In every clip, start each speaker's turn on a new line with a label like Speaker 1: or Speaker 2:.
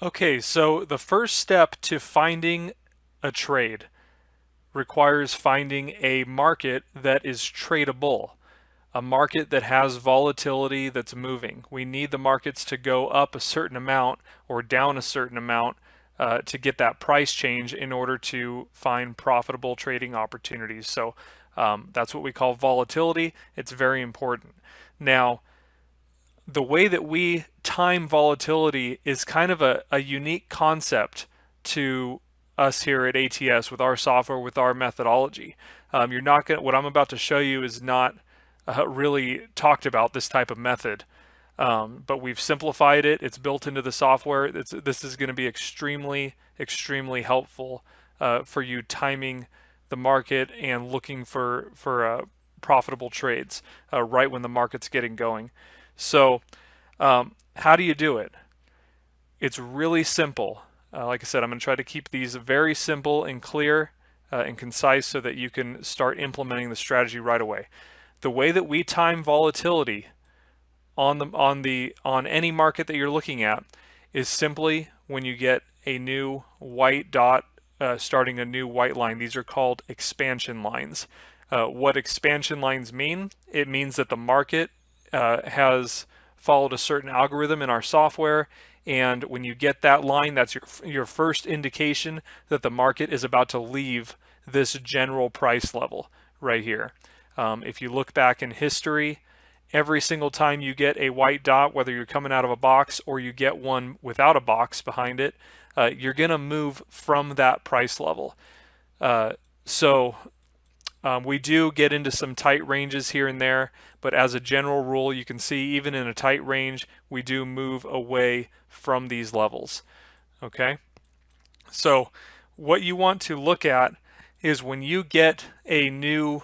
Speaker 1: Okay, so the first step to finding a trade requires finding a market that is tradable, a market that has volatility that's moving. We need the markets to go up a certain amount or down a certain amount to get that price change in order to find profitable trading opportunities. So that's what we call volatility. It's very important. Now, the way that we time volatility is kind of a unique concept to us here at ATS with our software, with our methodology. You're not going. What I'm about to show you is not really talked about, this type of method, but we've simplified it. It's built into the software. This is going to be extremely helpful for you timing the market and looking for profitable trades right when the market's getting going. So, how do you do it? It's really simple. Like I said, I'm going to try to keep these very simple and clear and concise so that you can start implementing the strategy right away. The way that we time volatility on any market that you're looking at is simply when you get a new white dot starting a new white line. These are called expansion lines. What expansion lines mean? It means that the market has followed a certain algorithm in our software, and when you get that line, that's your first indication that the market is about to leave this general price level right here. If you look back in history, every single time you get a white dot, whether you're coming out of a box or you get one without a box behind it, you're going to move from that price level. So we do get into some tight ranges here and there, but as a general rule, you can see even in a tight range, we do move away from these levels. Okay, so what you want to look at is when you get a new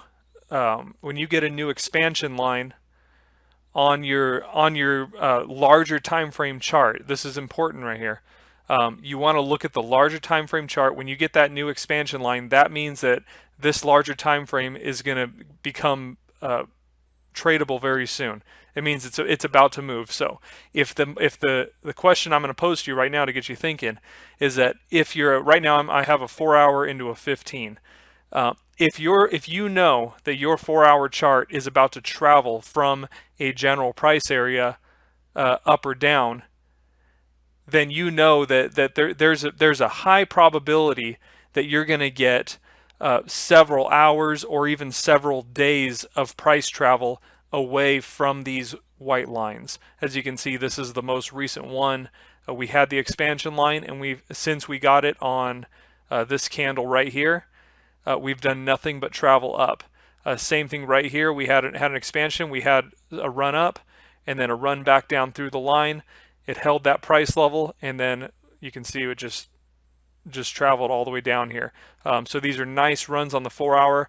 Speaker 1: expansion line on your larger time frame chart. This is important right here. You want to look at the larger time frame chart. When you get that new expansion line, that means that this larger time frame is going to become tradable very soon. It means it's about to move. So if the question I'm going to pose to you right now to get you thinking is that if you're right now I have a 4-hour into a 15. If you know that your 4-hour chart is about to travel from a general price area up or down, then you know that there's a high probability that you're going to get several hours or even several days of price travel away from these white lines. As you can see, this is the most recent one. We had the expansion line, and since we got it on this candle right here, we've done nothing but travel up. Same thing right here. We had an expansion. We had a run up and then a run back down through the line. It held that price level, and then you can see it just traveled all the way down here. So these are nice runs on the 4-hour.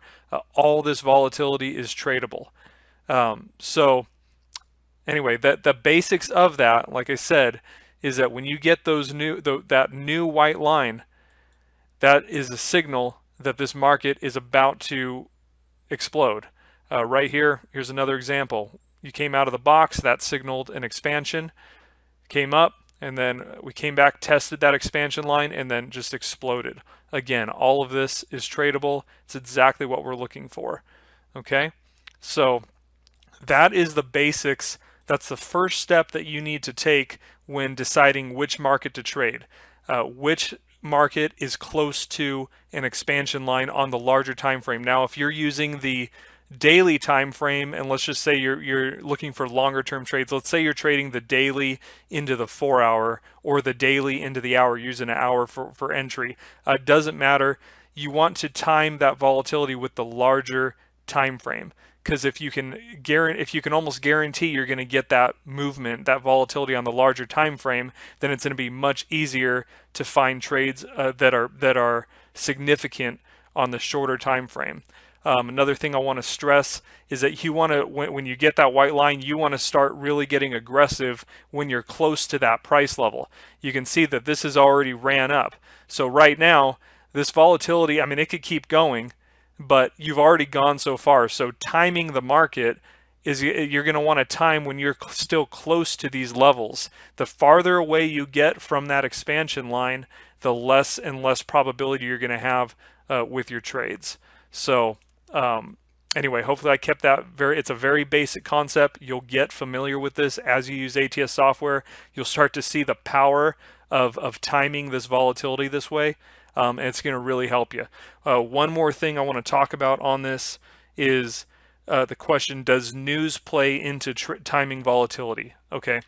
Speaker 1: All this volatility is tradable. So anyway, the basics of that, like I said, is that when you get that new white line, that is a signal that this market is about to explode. Right here, here's another example. You came out of the box, that signaled an expansion, came up, and then we came back, tested that expansion line, and then just exploded. Again, all of this is tradable. It's exactly what we're looking for. Okay, so that is the basics. That's the first step that you need to take when deciding which market to trade. Which market is close to an expansion line on the larger time frame. Now, if you're using the daily time frame, and let's just say you're looking for longer term trades, let's say you're trading the daily into the 4-hour or the daily into the hour, using an hour for entry, doesn't matter. You want to time that volatility with the larger time frame, because if you can almost guarantee you're going to get that movement, that volatility on the larger time frame, then it's going to be much easier to find trades that are significant on the shorter time frame. Another thing I want to stress is that you want to, when you get that white line, you want to start really getting aggressive when you're close to that price level. You can see that this has already ran up. So right now, this volatility, I mean, it could keep going, but you've already gone so far. So timing the market is you're going to want to time when you're still close to these levels. The farther away you get from that expansion line, the less and less probability you're going to have with your trades. So anyway, hopefully I kept that it's a very basic concept. You'll get familiar with this as you use ATS software. You'll start to see the power of timing this volatility this way, and it's going to really help you. One more thing I want to talk about on this is the question, does news play into timing volatility? Okay.